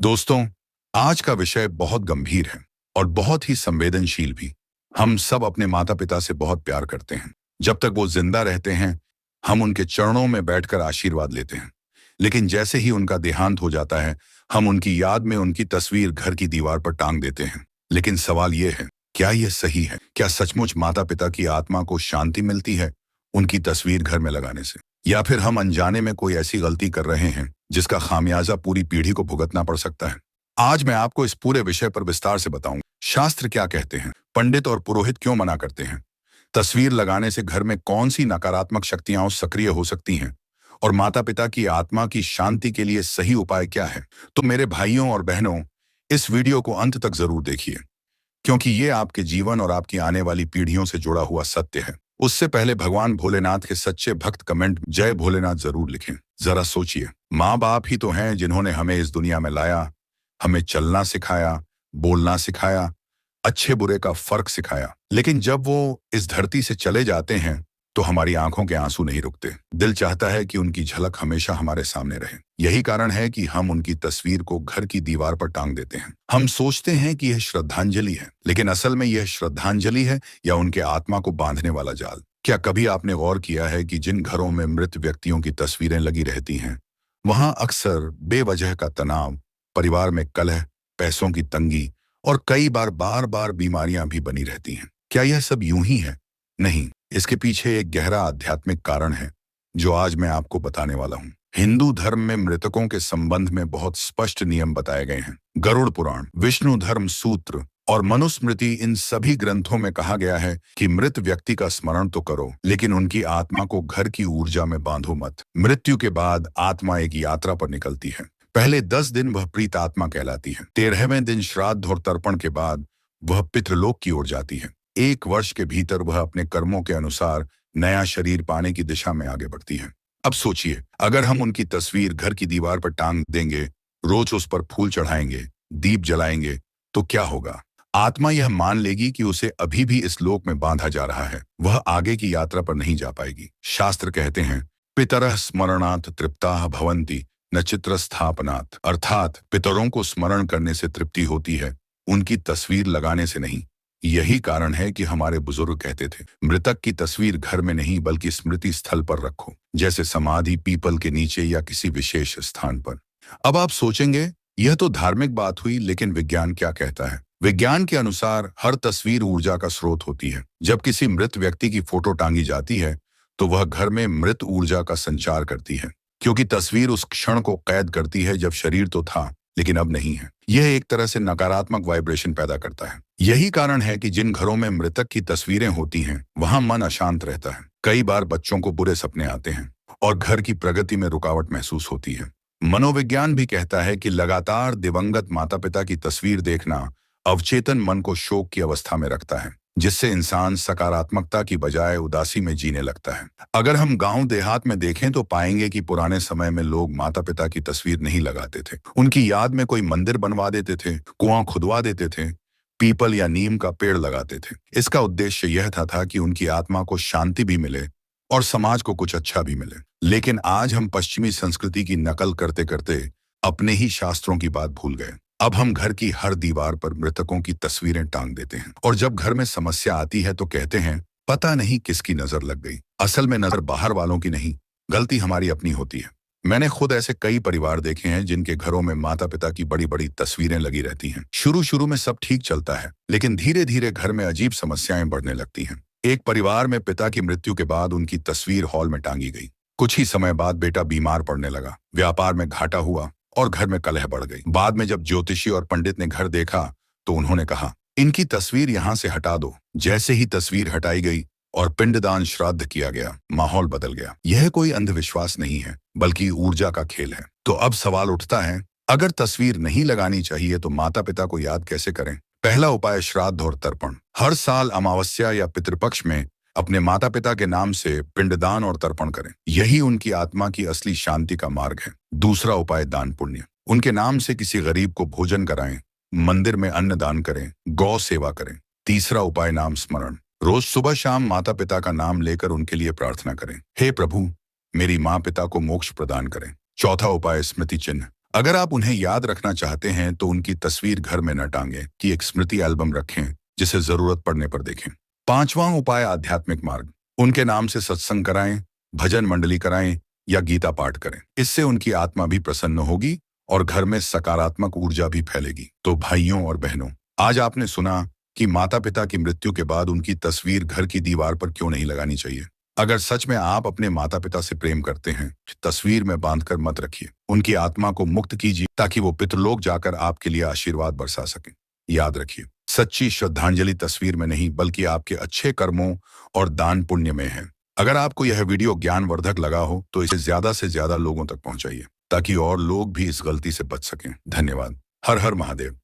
दोस्तों, आज का विषय बहुत गंभीर है और बहुत ही संवेदनशील भी। हम सब अपने माता पिता से बहुत प्यार करते हैं। जब तक वो जिंदा रहते हैं, हम उनके चरणों में बैठकर आशीर्वाद लेते हैं। लेकिन जैसे ही उनका देहांत हो जाता है, हम उनकी याद में उनकी तस्वीर घर की दीवार पर टांग देते हैं। लेकिन सवाल ये है, क्या यह सही है? क्या सचमुच माता पिता की आत्मा को शांति मिलती है उनकी तस्वीर घर में लगाने से? या फिर हम अनजाने में कोई ऐसी गलती कर रहे हैं जिसका खामियाजा पूरी पीढ़ी को भुगतना पड़ सकता है? आज मैं आपको इस पूरे विषय पर विस्तार से बताऊंगा। शास्त्र क्या कहते हैं, पंडित और पुरोहित क्यों मना करते हैं, तस्वीर लगाने से घर में कौन सी नकारात्मक शक्तियां सक्रिय हो सकती हैं, और माता पिता की आत्मा की शांति के लिए सही उपाय क्या है। तो मेरे भाइयों और बहनों, इस वीडियो को अंत तक जरूर देखिए, क्योंकि ये आपके जीवन और आपकी आने वाली पीढ़ियों से जुड़ा हुआ सत्य है। उससे पहले भगवान भोलेनाथ के सच्चे भक्त कमेंट जय भोलेनाथ जरूर लिखें। जरा सोचिए, माँ बाप ही तो हैं जिन्होंने हमें इस दुनिया में लाया, हमें चलना सिखाया, बोलना सिखाया, अच्छे बुरे का फर्क सिखाया। लेकिन जब वो इस धरती से चले जाते हैं तो हमारी आंखों के आंसू नहीं रुकते। दिल चाहता है कि उनकी झलक हमेशा हमारे सामने रहे। यही कारण है कि हम उनकी तस्वीर को घर की दीवार पर टांग देते हैं। हम सोचते हैं कि यह श्रद्धांजलि है, लेकिन असल में यह श्रद्धांजलि है या उनके आत्मा को बांधने वाला जाल। क्या कभी आपने गौर किया है कि जिन घरों में मृत व्यक्तियों की तस्वीरें लगी रहती हैं, वहां अक्सर बेवजह का तनाव, परिवार में कलह, पैसों की तंगी और कई बार बार बार बीमारियां भी बनी रहती हैं? क्या यह सब यूं ही है? नहीं, इसके पीछे एक गहरा आध्यात्मिक कारण है जो आज मैं आपको बताने वाला हूं। हिंदू धर्म में मृतकों के संबंध में बहुत स्पष्ट नियम बताए गए हैं। गरुड़ पुराण, विष्णु धर्म सूत्र और मनुस्मृति, इन सभी ग्रंथों में कहा गया है कि मृत व्यक्ति का स्मरण तो करो, लेकिन उनकी आत्मा को घर की ऊर्जा में बांधो मत। मृत्यु के बाद आत्मा एक यात्रा पर निकलती है। पहले 10 दिन वह प्रीत आत्मा कहलाती है। 13वें दिन श्राद्ध और तर्पण के बाद वह पितृलोक की ओर जाती है। 1 वर्ष के भीतर वह अपने कर्मों के अनुसार नया शरीर पाने की दिशा में आगे बढ़ती है। अब सोचिए, अगर हम उनकी तस्वीर घर की दीवार पर टांग देंगे, रोज उस पर फूल चढ़ाएंगे, दीप जलाएंगे, तो क्या होगा? आत्मा यह मान लेगी कि उसे अभी भी इस लोक में बांधा जा रहा है। वह आगे की यात्रा पर नहीं जा पाएगी। शास्त्र कहते हैं, पितरः स्मरणात् तृप्ताः भवन्ति न चित्र स्थापनात्, अर्थात पितरों को स्मरण करने से तृप्ति होती है, उनकी तस्वीर लगाने से नहीं। यही कारण है कि हमारे बुजुर्ग कहते थे, मृतक की तस्वीर घर में नहीं बल्कि स्मृति स्थल पर रखो, जैसे समाधि, पीपल के नीचे या किसी विशेष स्थान पर। अब आप सोचेंगे, यह तो धार्मिक बात हुई, लेकिन विज्ञान क्या कहता है? विज्ञान के अनुसार हर तस्वीर ऊर्जा का स्रोत होती है। जब किसी मृत व्यक्ति की फोटो टांगी जाती है तो वह घर में मृत ऊर्जा का संचार करती है, क्योंकि तस्वीर उस क्षण को कैद करती है जब शरीर तो था लेकिन अब नहीं है। यह एक तरह से नकारात्मक वाइब्रेशन पैदा करता है। यही कारण है कि जिन घरों में मृतक की तस्वीरें होती हैं, वहां मन अशांत रहता है। कई बार बच्चों को बुरे सपने आते हैं और घर की प्रगति में रुकावट महसूस होती है। मनोविज्ञान भी कहता है कि लगातार दिवंगत माता पिता की तस्वीर देखना अवचेतन मन को शोक की अवस्था में रखता है, जिससे इंसान सकारात्मकता की बजाय उदासी में जीने लगता है। अगर हम गांव देहात में देखें तो पाएंगे कि पुराने समय में लोग माता पिता की तस्वीर नहीं लगाते थे। उनकी याद में कोई मंदिर बनवा देते थे, कुआं खुदवा देते थे, पीपल या नीम का पेड़ लगाते थे। इसका उद्देश्य यह था कि उनकी आत्मा को शांति भी मिले और समाज को कुछ अच्छा भी मिले। लेकिन आज हम पश्चिमी संस्कृति की नकल करते करते अपने ही शास्त्रों की बात भूल गए। अब हम घर की हर दीवार पर मृतकों की तस्वीरें टांग देते हैं, और जब घर में समस्या आती है तो कहते हैं, पता नहीं किसकी नजर लग गई। असल में नजर बाहर वालों की नहीं, गलती हमारी अपनी होती है। मैंने खुद ऐसे कई परिवार देखे हैं जिनके घरों में माता पिता की बड़ी बड़ी तस्वीरें लगी रहती हैं। शुरू शुरू में सब ठीक चलता है, लेकिन धीरे धीरे घर में अजीब समस्याएं बढ़ने लगती हैं। एक परिवार में पिता की मृत्यु के बाद उनकी तस्वीर हॉल में टांगी गई। कुछ ही समय बाद बेटा बीमार पड़ने लगा, व्यापार में घाटा हुआ और घर में कलह बढ़ गई। बाद में जब ज्योतिषी और पंडित ने घर देखा तो उन्होंने कहा, इनकी तस्वीर यहाँ से हटा दो। जैसे ही तस्वीर हटाई गई और पिंडदान श्राद्ध किया गया, माहौल बदल गया। यह कोई अंधविश्वास नहीं है, बल्कि ऊर्जा का खेल है। तो अब सवाल उठता है, अगर तस्वीर नहीं लगानी चाहिए तो माता पिता को याद कैसे करें? पहला उपाय, श्राद्ध और तर्पण। हर साल अमावस्या या पितृपक्ष में अपने माता पिता के नाम से पिंडदान और तर्पण करें। यही उनकी आत्मा की असली शांति का मार्ग है। दूसरा उपाय, दान पुण्य। उनके नाम से किसी गरीब को भोजन कराएं, मंदिर में अन्न दान करें, गौ सेवा करें। तीसरा उपाय, नाम स्मरण। रोज सुबह शाम माता पिता का नाम लेकर उनके लिए प्रार्थना करें, हे प्रभु मेरी माँ पिता को मोक्ष प्रदान करें। चौथा उपाय, स्मृति चिन्ह। अगर आप उन्हें याद रखना चाहते हैं तो उनकी तस्वीर घर में न टांगें कि एक स्मृति एल्बम रखें जिसे जरूरत पड़ने पर देखें। पांचवां उपाय आध्यात्मिक मार्ग। उनके नाम से सत्संग कराएं, भजन मंडली कराएं या गीता पाठ करें। इससे उनकी आत्मा भी प्रसन्न होगी और घर में सकारात्मक ऊर्जा भी फैलेगी। तो भाइयों और बहनों, आज आपने सुना कि माता पिता की मृत्यु के बाद उनकी तस्वीर घर की दीवार पर क्यों नहीं लगानी चाहिए। अगर सच में आप अपने माता पिता से प्रेम करते हैं, तस्वीर में बांधकर मत रखिए। उनकी आत्मा को मुक्त कीजिए ताकि वो पितरलोक जाकर आपके लिए आशीर्वाद बरसा सकें। याद रखिए, सच्ची श्रद्धांजलि तस्वीर में नहीं बल्कि आपके अच्छे कर्मों और दान पुण्य में है। अगर आपको यह वीडियो ज्ञानवर्धक लगा हो तो इसे ज्यादा से ज्यादा लोगों तक पहुंचाइए ताकि और लोग भी इस गलती से बच सकें। धन्यवाद। हर हर महादेव।